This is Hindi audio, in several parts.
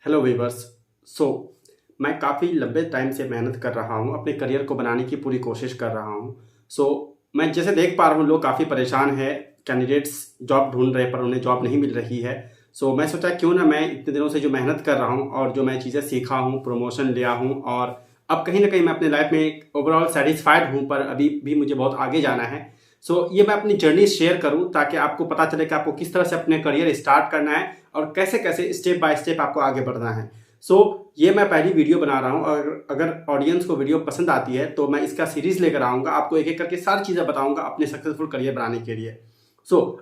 Hello viewers. सो मैं काफ़ी लंबे टाइम से मेहनत कर रहा हूँ, अपने करियर को बनाने की पूरी कोशिश कर रहा हूँ। सो मैं जैसे देख पा रहा हूँ लोग काफ़ी परेशान हैं, कैंडिडेट्स जॉब ढूंढ रहे पर उन्हें जॉब नहीं मिल रही है। सो मैं सोचा क्यों ना मैं इतने दिनों से जो मेहनत कर रहा हूँ और जो मैं चीज़ें सीखा हूँ, प्रमोशन लिया हूँ और अब कहीं ना कहीं मैं अपने लाइफ में ओवरऑल सेटिस्फाइड हूँ, पर अभी भी मुझे बहुत आगे जाना है। सो ये मैं अपनी जर्नी शेयर करूँ ताकि आपको पता चले कि आपको किस तरह से अपने करियर स्टार्ट करना है और कैसे कैसे स्टेप बाय स्टेप आपको आगे बढ़ना है। ये मैं पहली वीडियो बना रहा हूँ और अगर ऑडियंस को वीडियो पसंद आती है तो मैं इसका सीरीज लेकर आऊँगा, आपको एक एक करके सारी चीज़ें बताऊँगा अपने सक्सेसफुल करियर बनाने के लिए।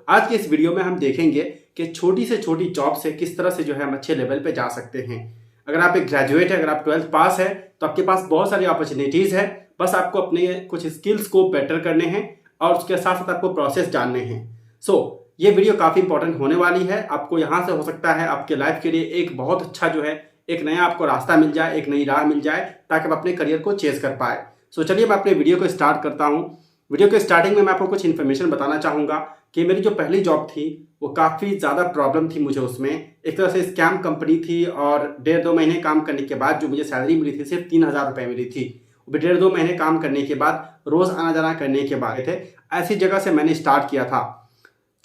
आज के इस वीडियो में हम देखेंगे कि छोटी से छोटी जॉब से किस तरह से जो है हम अच्छे लेवल पे जा सकते हैं। अगर आप एक ग्रेजुएट है, अगर आप 12th पास है तो आपके पास बहुत सारी अपॉर्चुनिटीज़ है, बस आपको अपने कुछ स्किल्स को बेटर करने हैं और उसके साथ साथ आपको प्रोसेस जानने हैं। ये वीडियो काफ़ी इंपॉर्टेंट होने वाली है। आपको यहाँ से हो सकता है आपके लाइफ के लिए एक बहुत अच्छा जो है एक नया आपको रास्ता मिल जाए, एक नई राह मिल जाए ताकि आप अपने करियर को चेज कर पाए। चलिए मैं अपने वीडियो को स्टार्ट करता हूँ। वीडियो के स्टार्टिंग में मैं आपको कुछ इन्फॉर्मेशन बताना चाहूँगा कि मेरी जो पहली जॉब थी वो काफ़ी ज़्यादा प्रॉब्लम थी मुझे उसमें। एक तरह से स्कैम कंपनी थी और 1.5-2 महीने काम करने के बाद जो मुझे सैलरी मिली थी सिर्फ 3,000 रुपये मिली थी। 1.5-2 महीने काम करने के बाद, रोज़ आना जाना करने के बाद थे, ऐसी जगह से मैंने स्टार्ट किया था।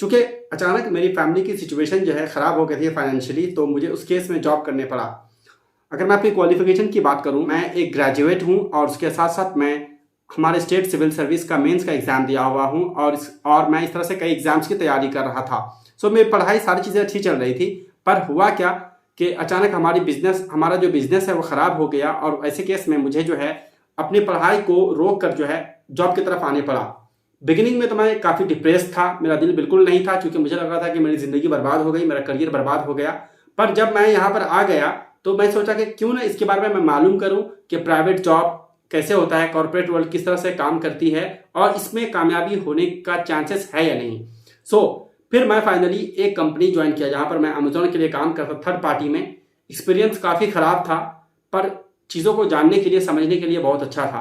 चूँकि अचानक मेरी फैमिली की सिचुएशन जो है ख़राब हो गई थी फाइनेंशियली, तो मुझे उस केस में जॉब करने पड़ा। अगर मैं अपनी क्वालिफिकेशन की बात करूं, मैं एक ग्रेजुएट हूं और उसके साथ साथ मैं हमारे स्टेट सिविल सर्विस का मेंस का एग्ज़ाम दिया हुआ हूं और मैं इस तरह से कई एग्ज़ाम्स की तैयारी कर रहा था। मेरी पढ़ाई सारी चीज़ें अच्छी चल रही थी, पर हुआ क्या कि अचानक हमारा जो बिज़नेस है वो ख़राब हो गया और ऐसे केस में मुझे जो है अपनी पढ़ाई को रोक कर जो है जॉब की तरफ आने पड़ा। बिगिनिंग में तो मैं काफ़ी डिप्रेस था, मेरा दिल बिल्कुल नहीं था क्योंकि मुझे लग रहा था कि मेरी ज़िंदगी बर्बाद हो गई, मेरा करियर बर्बाद हो गया। पर जब मैं यहाँ पर आ गया तो मैं सोचा कि क्यों ना इसके बारे में मैं मालूम करूँ कि प्राइवेट जॉब कैसे होता है, कॉर्पोरेट वर्ल्ड किस तरह से काम करती है और इसमें कामयाबी होने का चांसेस है या नहीं। फिर मैं फाइनली एक कंपनी ज्वाइन किया जहाँ पर मैं अमेजोन के लिए काम करता, थर्ड पार्टी में। एक्सपीरियंस काफ़ी ख़राब था पर चीज़ों को जानने के लिए, समझने के लिए बहुत अच्छा था।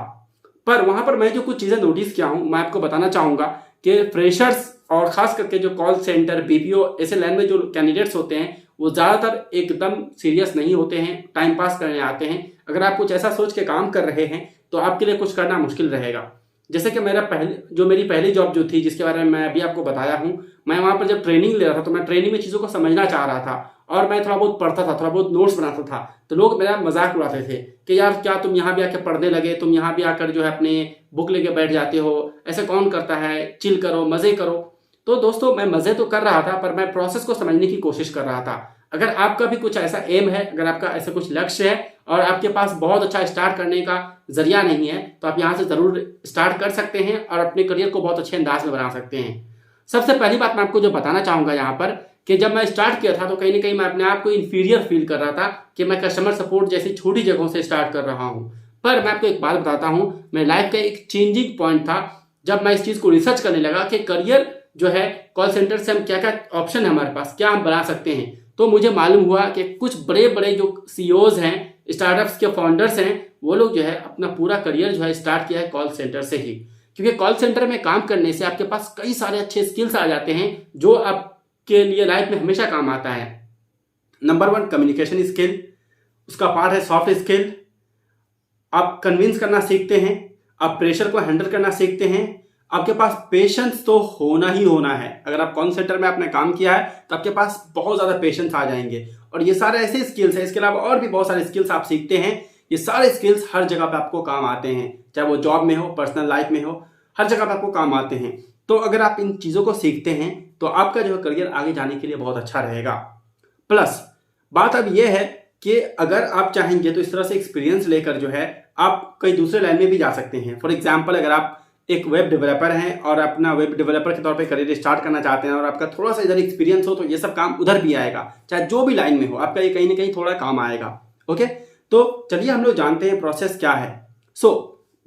पर वहाँ पर मैं जो कुछ चीज़ें नोटिस किया हूँ मैं आपको बताना चाहूँगा कि फ्रेशर्स और ख़ास करके जो कॉल सेंटर, बीपीओ ऐसे लाइन में जो कैंडिडेट्स होते हैं वो ज़्यादातर एकदम सीरियस नहीं होते हैं, टाइम पास करने आते हैं। अगर आप कुछ ऐसा सोच के काम कर रहे हैं तो आपके लिए कुछ करना मुश्किल रहेगा। जैसे कि मेरी पहली जॉब जो थी जिसके बारे में मैं अभी आपको बताया हूँ, मैं वहाँ पर जब ट्रेनिंग ले रहा था तो मैं ट्रेनिंग में चीज़ों को समझना चाह रहा था और मैं थोड़ा बहुत पढ़ता था, थोड़ा बहुत नोट्स बनाता था। तो लोग मेरा मजाक उड़ाते थे कि यार क्या तुम यहाँ भी आके पढ़ने लगे, तुम यहाँ भी आकर जो है अपने बुक लेके बैठ जाते हो, ऐसे कौन करता है, चिल करो, मज़े करो। तो दोस्तों मैं मज़े तो कर रहा था पर मैं प्रोसेस को समझने की कोशिश कर रहा था। अगर आपका भी कुछ ऐसा एम है, अगर आपका ऐसा कुछ लक्ष्य है और आपके पास बहुत अच्छा स्टार्ट करने का जरिया नहीं है तो आप यहाँ से ज़रूर स्टार्ट कर सकते हैं और अपने करियर को बहुत अच्छे अंदाज में बना सकते हैं। सबसे पहली बात मैं आपको जो बताना चाहूँगा यहाँ पर कि जब मैं स्टार्ट किया था तो कहीं ना कहीं मैं अपने आप को इन्फीरियर फील कर रहा था कि मैं कस्टमर सपोर्ट जैसी छोटी जगहों से स्टार्ट कर रहा हूँ। पर मैं आपको एक बात बताता हूँ, मेरे लाइफ का एक चेंजिंग पॉइंट था जब मैं इस चीज़ को रिसर्च करने लगा कि करियर जो है कॉल सेंटर से हम क्या क्या ऑप्शन है हमारे पास, क्या हम बना सकते हैं। तो मुझे मालूम हुआ कि कुछ बड़े बड़े जो सीईओज हैं, स्टार्टअप्स के फाउंडर्स हैं, वो लोग जो है अपना पूरा करियर जो है स्टार्ट किया है कॉल सेंटर से ही। क्योंकि कॉल सेंटर में काम करने से आपके पास कई सारे अच्छे स्किल्स आ जाते हैं जो आपके लिए लाइफ में हमेशा काम आता है। नंबर 1 कम्युनिकेशन स्किल, उसका पार्ट है सॉफ्ट स्किल। आप कन्विंस करना सीखते हैं, आप प्रेशर को हैंडल करना सीखते हैं, आपके पास पेशेंस तो होना ही होना है। अगर आप कॉल सेंटर में आपने काम किया है तो आपके पास बहुत ज़्यादा पेशेंस आ जाएंगे। और ये सारे ऐसे स्किल्स हैं, इसके अलावा और भी बहुत सारे स्किल्स आप सीखते हैं। ये सारे स्किल्स हर जगह पे आपको काम आते हैं, चाहे वो जॉब में हो, पर्सनल लाइफ में हो, हर जगह पे आपको काम आते हैं। तो अगर आप इन चीज़ों को सीखते हैं तो आपका जो करियर आगे जाने के लिए बहुत अच्छा रहेगा। प्लस बात अब यह है कि अगर आप चाहेंगे तो इस तरह से एक्सपीरियंस लेकर जो है आप कई दूसरे लाइन में भी जा सकते हैं। फॉर एग्जाम्पल, अगर आप एक वेब डेवलपर हैं और अपना वेब डेवलपर के तौर पे करियर स्टार्ट करना चाहते हैं और आपका थोड़ा सा इधर एक्सपीरियंस हो तो ये सब काम उधर भी आएगा, चाहे जो भी लाइन में हो आपका ये कहीं ना कहीं थोड़ा काम आएगा। ओके, तो चलिए हम लोग जानते हैं प्रोसेस क्या है।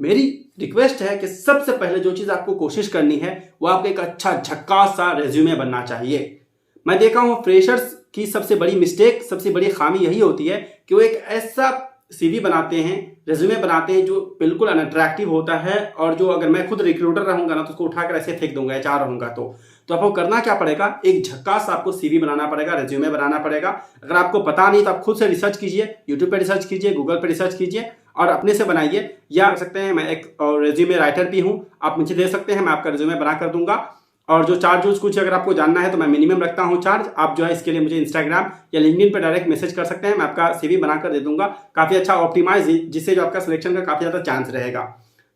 मेरी रिक्वेस्ट है कि सबसे पहले जो चीज़ आपको कोशिश करनी है वो आपका एक अच्छा झक्कास सा रेज्यूमे बनना चाहिए। मैं देखा हूँ फ्रेशर्स की सबसे बड़ी मिस्टेक, सबसे बड़ी खामी यही होती है कि वो एक ऐसा सीवी बनाते हैं, रेज्यूमे बनाते हैं जो बिल्कुल अनअट्रैक्टिव होता है और जो अगर मैं खुद रिक्रूटर रहूंगा ना तो उसको उठाकर ऐसे फेंक दूंगा, एचआर रहूंगा तो आपको करना क्या पड़ेगा, एक झक्कास आपको सीवी बनाना पड़ेगा, रेज्यूमे बनाना पड़ेगा। अगर आपको पता नहीं तो आप खुद से रिसर्च कीजिए, यूट्यूब पे रिसर्च कीजिए, गूगल पे रिसर्च कीजिए और अपने से बनाइए। या कर सकते हैं, मैं एक रेज्यूमे राइटर भी हूँ, आप मुझे दे सकते हैं, मैं आपका रेज्यूमे बना कर दूंगा। और जो चार्ज कुछ अगर आपको जानना है तो मैं मिनिमम रखता हूँ चार्ज। आप जो है इसके लिए मुझे इंस्टाग्राम या लिंक्डइन पे डायरेक्ट मैसेज कर सकते हैं, मैं आपका सीवी बनाकर दे दूंगा, काफ़ी अच्छा ऑप्टिमाइज, जिससे जो आपका सिलेक्शन का काफ़ी ज़्यादा चांस रहेगा।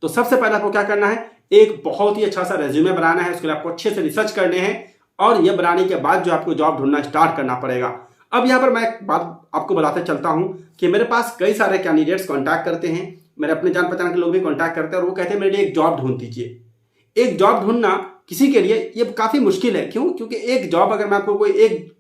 तो सबसे पहले आपको क्या करना है, एक बहुत ही अच्छा सा रेज्यूमे बनाना है, उसके लिए आपको अच्छे से रिसर्च करने हैं और ये बनाने के बाद जो आपको जॉब ढूंढना स्टार्ट करना पड़ेगा। अब यहाँ पर मैं एक बात आपको बताते चलता हूँ कि मेरे पास कई सारे कैंडिडेट्स कॉन्टैक्ट करते हैं, मेरे अपने जान पहचान के लोग भी कॉन्टैक्ट करते हैं और वो कहते हैं मेरे लिए एक जॉब ढूंढ दीजिए। एक जॉब ढूंढना किसी के लिए ये काफ़ी मुश्किल है। क्यों? क्योंकि एक जॉब अगर मैं आपको कोई एक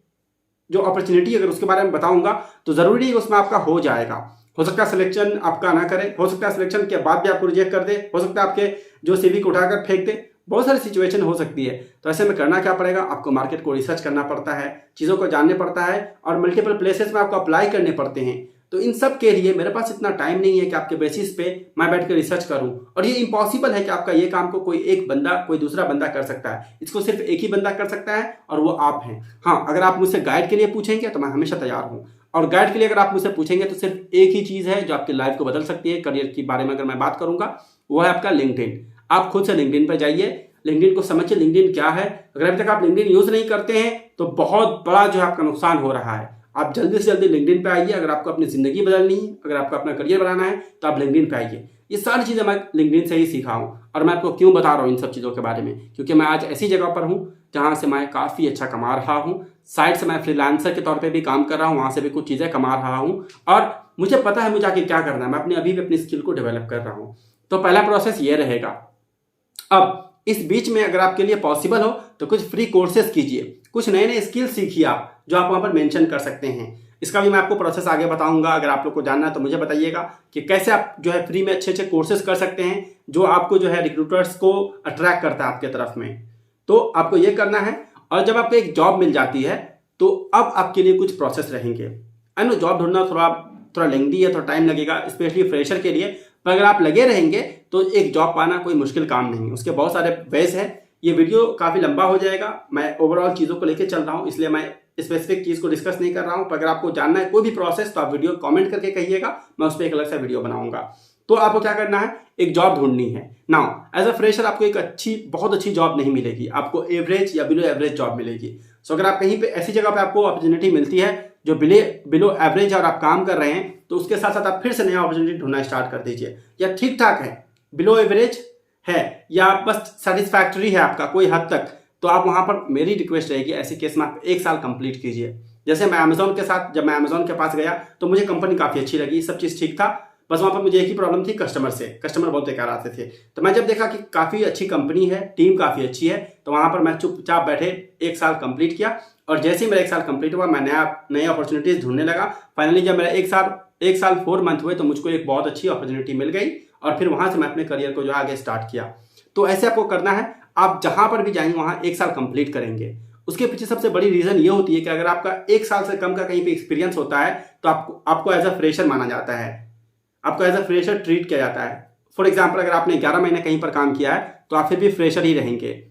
जो अपॉर्चुनिटी अगर उसके बारे में बताऊंगा तो ज़रूरी है उसमें आपका हो जाएगा। हो सकता है सिलेक्शन आपका ना करे, हो सकता है सिलेक्शन के बाद भी आपको रिजेक्ट कर दे, हो सकता है आपके जो सीवी को उठाकर फेंक दे, बहुत सारी सिचुएशन हो सकती है। तो ऐसे में करना क्या पड़ेगा, आपको मार्केट को रिसर्च करना पड़ता है, चीज़ों को जानने पड़ता है और मल्टीपल प्लेसेस में आपको अप्लाई करने पड़ते हैं। तो इन सब के लिए मेरे पास इतना टाइम नहीं है कि आपके बेसिस पे मैं बैठ कर रिसर्च करूं, और ये इम्पॉसिबल है कि आपका ये काम को कोई एक बंदा, कोई दूसरा बंदा कर सकता है। इसको सिर्फ एक ही बंदा कर सकता है और वो आप हैं। हाँ, अगर आप मुझसे गाइड के लिए पूछेंगे तो मैं हमेशा तैयार हूँ, और गाइड के लिए अगर आप मुझसे पूछेंगे तो सिर्फ एक ही चीज़ है जो आपकी लाइफ को बदल सकती है। करियर के बारे में अगर मैं बात करूंगा वो है आपका लिंक्डइन। आप खुद से लिंक्डइन पर जाइए, लिंक्डइन को समझिए लिंक्डइन क्या है। अगर अभी तक आप लिंक्डइन यूज नहीं करते हैं तो बहुत बड़ा जो है आपका नुकसान हो रहा है। आप जल्दी से जल्दी लिंक्डइन पे आइए। अगर आपको अपनी जिंदगी बदलनी है, अगर आपको अपना करियर बनाना है तो आप लिंक्डइन पे आइए। ये सारी चीज़ें मैं लिंक्डइन से ही सीखा हूँ। और मैं आपको क्यों बता रहा हूँ इन सब चीज़ों के बारे में, क्योंकि मैं आज ऐसी जगह पर हूँ जहाँ से मैं काफ़ी अच्छा कमा रहा हूँ। साइड से मैं फ्रीलांसर के तौर पे भी काम कर रहा हूँ, वहाँ से भी कुछ चीज़ें कमा रहा हूँ और मुझे पता है मुझे आगे क्या करना है। मैं अभी भी अपनी स्किल को डेवलप कर रहा हूँ। तो पहला प्रोसेस ये रहेगा। अब इस बीच में अगर आपके लिए पॉसिबल हो तो कुछ फ्री कोर्सेज कीजिए, कुछ नए नए स्किल सीखिए आप, जो आप वहाँ पर मेंशन कर सकते हैं। इसका भी मैं आपको प्रोसेस आगे बताऊंगा। अगर आप लोग को जानना है तो मुझे बताइएगा कि कैसे आप जो है फ्री में अच्छे अच्छे कोर्सेज कर सकते हैं जो आपको जो है रिक्रूटर्स को अट्रैक्ट करता है आपके तरफ में। तो आपको ये करना है। और जब आपको एक जॉब मिल जाती है तो अब आपके लिए कुछ प्रोसेस रहेंगे। आई नो जॉब ढूंढना थोड़ा लेंथी है, थोड़ा टाइम लगेगा, स्पेशली फ्रेशर के लिए। पर अगर आप लगे रहेंगे तो एक जॉब पाना कोई मुश्किल काम नहीं, उसके बहुत सारे वेज है। ये वीडियो काफ़ी लंबा हो जाएगा, मैं ओवरऑल चीज़ों को लेकर चल रहा हूँ, इसलिए मैं स्पेसिफिक चीज़ को डिस्कस नहीं कर रहा हूँ। पर अगर आपको जानना है कोई भी प्रोसेस तो आप वीडियो कमेंट करके कहिएगा, मैं उस पर एक अलग सा वीडियो बनाऊंगा। तो आपको क्या करना है, एक जॉब ढूंढनी है। नाउ एज अ फ्रेशर आपको एक बहुत अच्छी जॉब नहीं मिलेगी, आपको एवरेज या बिलो एवरेज जॉब मिलेगी। सो अगर आप कहीं पे ऐसी जगह पे आपको अपॉर्चुनिटी मिलती है जो बिलो एवरेज और आप काम कर रहे हैं तो उसके साथ साथ आप फिर से नया अपॉर्चुनिटी ढूंढना स्टार्ट कर दीजिए। या ठीक ठाक है, बिलो एवरेज है या बस सेटिस्फैक्टरी है आपका कोई हद तक, तो आप वहाँ पर, मेरी रिक्वेस्ट रहेगी ऐसे केस में आप 1 साल कंप्लीट कीजिए। जैसे मैं अमेजोन के साथ, जब मैं अमेजोन के पास गया तो मुझे कंपनी काफ़ी अच्छी लगी, सब चीज़ ठीक था, बस वहाँ पर मुझे एक ही प्रॉब्लम थी कस्टमर से। कस्टमर बहुत बेकार आते थे। तो मैं जब देखा कि काफ़ी अच्छी कंपनी है, टीम काफ़ी अच्छी है, तो वहाँ पर मैं चुपचाप बैठे 1 साल कंप्लीट किया। और जैसे ही मेरा 1 साल कंप्लीट हुआ मैं नई अपॉर्चुनिटीज़ ढूंढने लगा। फाइनली जब मेरा 1 साल 4 मंथ हुए तो मुझको एक बहुत अच्छी अपॉर्चुनिटी मिल गई और फिर वहाँ से मैं अपने करियर को जो आगे स्टार्ट किया। तो ऐसे आपको करना है, आप जहाँ पर भी जाएंगे वहाँ 1 साल कंप्लीट करेंगे। उसके पीछे सबसे बड़ी रीज़न ये होती है कि अगर आपका 1 साल से कम का कहीं पे एक्सपीरियंस होता है तो आपको एज अ फ्रेशर माना जाता है, आपको एज अ फ्रेशर ट्रीट किया जाता है। फॉर एग्जाम्पल अगर आपने 11 महीने कहीं पर काम किया है तो आप फिर भी फ्रेशर ही रहेंगे।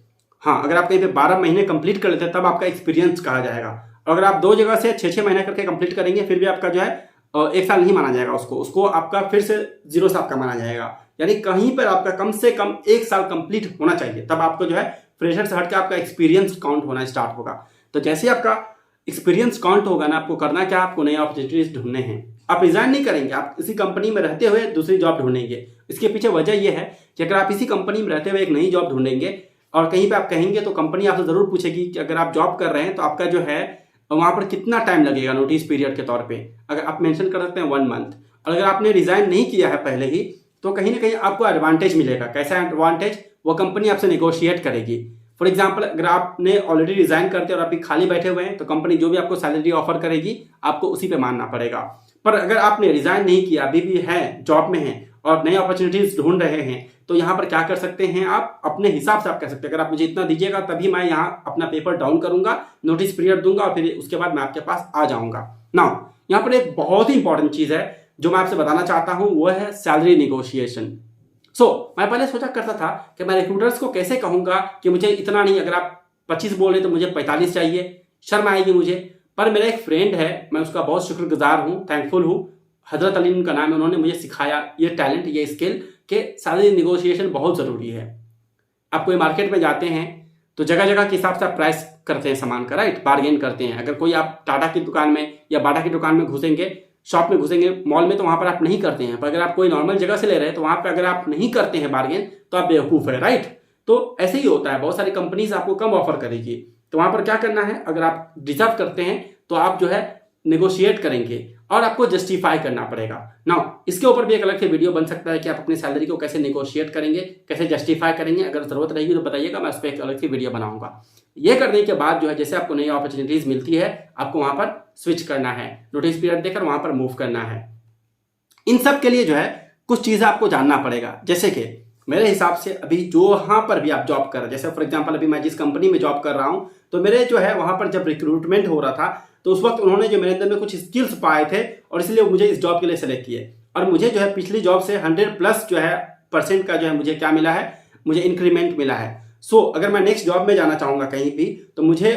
हाँ, अगर आप कहीं पे 12 महीने कंप्लीट कर लेते हैं तब आपका एक्सपीरियंस कहा जाएगा। और अगर आप 2 जगह से 6-6 महीने करके कंप्लीट करेंगे फिर भी आपका जो है 1 साल नहीं माना जाएगा, उसको आपका फिर से 0 से आपका माना जाएगा। यानी कहीं पर आपका कम से कम 1 साल कंप्लीट होना चाहिए, तब आपको जो है फ्रेशर से हट के आपका एक्सपीरियंस काउंट होना स्टार्ट होगा। तो जैसे आपका एक्सपीरियंस काउंट होगा ना, आपको करना क्या, आपको नए अपॉर्चुनिटीज ढूंढने हैं। आप रिजाइन नहीं करेंगे, आप इसी कंपनी में रहते हुए दूसरी जॉब ढूंढेंगे। इसके पीछे वजह यह है कि अगर आप इसी कंपनी में रहते हुए एक नई जॉब ढूंढेंगे और कहीं पे आप कहेंगे तो कंपनी आपसे ज़रूर पूछेगी कि अगर आप जॉब कर रहे हैं तो आपका जो है वहाँ पर कितना टाइम लगेगा नोटिस पीरियड के तौर पे। अगर आप मेंशन कर सकते हैं 1 मंथ। और अगर आपने रिजाइन नहीं किया है पहले ही तो कहीं ना कहीं आपको एडवांटेज मिलेगा। कैसा एडवांटेज, वो कंपनी आपसे नेगोशिएट करेगी। फॉर एग्जाम्पल अगर आपने ऑलरेडी रिजाइन करते और अभी खाली बैठे हुए हैं तो कंपनी जो भी आपको सैलरी ऑफर करेगी आपको उसी पे मानना पड़ेगा। पर अगर आपने रिजाइन नहीं किया, अभी भी है, जॉब में हैं और नई अपॉर्चुनिटीज ढूंढ रहे हैं, तो यहाँ पर क्या कर सकते हैं, आप अपने हिसाब से आप कह सकते हैं अगर आप मुझे इतना दीजिएगा तभी मैं यहाँ अपना पेपर डाउन करूंगा, नोटिस पीरियड दूंगा और फिर उसके बाद मैं आपके पास आ जाऊंगा। नाउ यहाँ पर एक बहुत ही इंपॉर्टेंट चीज है जो मैं आपसे बताना चाहता हूँ, वो है सैलरी निगोशिएशन। मैं पहले सोचा करता था कि मैं रिक्रूटर्स को कैसे कहूंगा कि मुझे इतना नहीं, अगर आप 25 बोल रहे तो मुझे 45 चाहिए, शर्म आएगी मुझे। पर मेरा एक फ्रेंड है, मैं उसका बहुत शुक्रगुजार हूँ, थैंकफुल हूँ, हजरत अली उनका नाम है, उन्होंने मुझे सिखाया ये टैलेंट, ये स्किल कि सैलरी निगोशिएशन बहुत ज़रूरी है। आप कोई मार्केट में जाते हैं तो जगह जगह के हिसाब से आप प्राइस करते हैं सामान का, राइट, बार्गेन करते हैं। अगर कोई आप टाटा की दुकान में या बाटा की दुकान में घुसेंगे, शॉप में घुसेंगे, मॉल में, तो वहाँ पर आप नहीं करते हैं। पर अगर आप कोई नॉर्मल जगह से ले रहे हैं तो वहाँ पर अगर आप नहीं करते हैं बार्गेन तो आप बेवकूफ़ है, राइट। तो ऐसे ही होता है, बहुत सारी कंपनीज आपको कम ऑफर करेगी, तो वहाँ पर क्या करना है, अगर आप डिजर्व करते हैं तो आप जो है नेगोशिएट करेंगे और आपको जस्टिफाई करना पड़ेगा। नाउ इसके ऊपर भी एक अलग से वीडियो बन सकता है कि आप अपनी सैलरी को कैसे नेगोशिएट करेंगे, कैसे जस्टिफाई करेंगे। अगर जरूरत रहेगी तो बताइएगा, मैं उस पर एक अलग से वीडियो बनाऊंगा। ये करने के बाद जो है, जैसे आपको नई अपॉर्चुनिटीज मिलती है, आपको वहां पर स्विच करना है, नोटिस पीरियड देकर वहां पर मूव करना है। इन सब के लिए जो है कुछ चीजें आपको जानना पड़ेगा, जैसे कि मेरे हिसाब से अभी जो वहां पर भी आप जॉब कर रहे हैं, जैसे फॉर एग्जांपल अभी मैं जिस कंपनी में जॉब कर रहा हूं, तो मेरे जो है वहां पर जब रिक्रूटमेंट हो रहा था तो उस वक्त उन्होंने जो मेरे अंदर में कुछ स्किल्स पाए थे और इसलिए मुझे इस जॉब के लिए सेलेक्ट किए। और मुझे जो है पिछली जॉब से 100+ जो है % का जो है मुझे क्या मिला है, मुझे इंक्रीमेंट मिला है। सो अगर मैं नेक्स्ट जॉब में जाना चाहूँगा कहीं भी, तो मुझे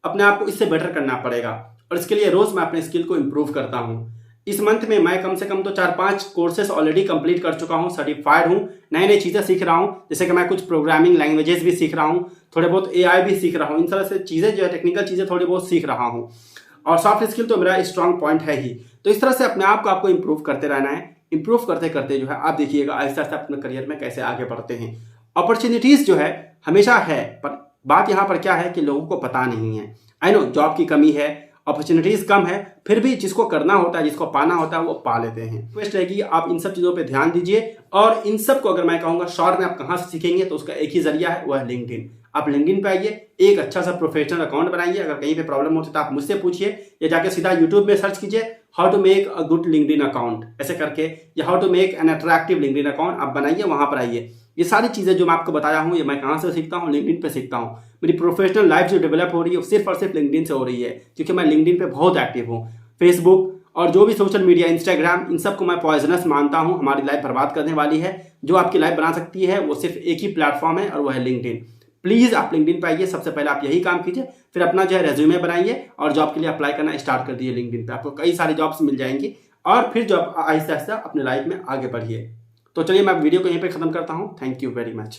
अपने आप को इससे बेटर करना पड़ेगा और इसके लिए रोज़ मैं अपने स्किल को इम्प्रूव करता हूँ। इस मंथ में मैं कम से कम तो 4-5 कोर्सेस ऑलरेडी कंप्लीट कर चुका हूँ, सर्टिफाइड हूँ, नई नई चीज़ें सीख रहा हूँ, जैसे कि मैं कुछ प्रोग्रामिंग लैंग्वेजेस भी सीख रहा हूँ, थोड़े बहुत AI भी सीख रहा हूँ। इन तरह से चीज़ें जो है, टेक्निकल चीज़ें थोड़ी बहुत सीख रहा हूँ और सॉफ्ट स्किल तो मेरा स्ट्रॉन्ग पॉइंट है ही। तो इस तरह से अपने आप को आपको इम्प्रूव करते रहना है। इम्प्रूव करते करते जो है आप देखिएगा आहिस्ता आहिस्ता अपने करियर में कैसे आगे बढ़ते हैं। अपॉर्चुनिटीज़ जो है हमेशा है, पर बात यहाँ पर क्या है कि लोगों को पता नहीं है। आई नो जॉब की कमी है, अपॉर्चुनिटीज़ कम है, फिर भी जिसको करना होता है, जिसको पाना होता है, वो पा लेते हैं। रिक्वेस्ट है कि आप इन सब चीज़ों पे ध्यान दीजिए और इन सब को अगर मैं कहूँगा शॉर्ट में आप कहाँ से सीखेंगे, तो उसका एक ही जरिया है, वो है लिंक्डइन। आप लिंक्डइन पे आइए, एक अच्छा सा प्रोफेशनल अकाउंट बनाइए। अगर कहीं पे प्रॉब्लम होती है तो आप मुझसे पूछिए या जाके सीधा यूट्यूब में सर्च कीजिए how to make a good LinkedIn account ऐसे करके, या how to make an attractive LinkedIn account आप बनाइए, वहाँ पर आइए। ये सारी चीज़ें जो मैं आपको बताया हूँ, ये मैं कहाँ से सीखता हूँ, लिंक्डइन पे सीखता हूँ। मेरी प्रोफेशनल लाइफ जो डेवलप हो रही है सिर्फ और सिर्फ लिंक्डइन से हो रही है, क्योंकि मैं लिंक्डइन पे बहुत एक्टिव हूँ। फेसबुक और जो भी सोशल मीडिया, इंस्टाग्राम, इन सबको मैं पॉइजनस मानता हूँ, हमारी लाइफ बर्बाद करने वाली है। जो आपकी लाइफ बना सकती है वो सिर्फ एक ही प्लेटफॉर्म है और वो है लिंक्डइन। प्लीज़ आप लिंक्डइन पे आइए, सबसे पहले आप यही काम कीजिए, फिर अपना जो है रेज्यूमे बनाइए और जॉब के लिए अप्लाई करना स्टार्ट कर दिए। लिंक्डइन पे आपको कई सारी जॉब्स मिल जाएंगी और फिर जॉब आहिस्ता आहिस्ता अपने लाइफ में आगे बढ़िए। तो चलिए मैं वीडियो को यहीं पे ख़त्म करता हूँ। Thank you very much.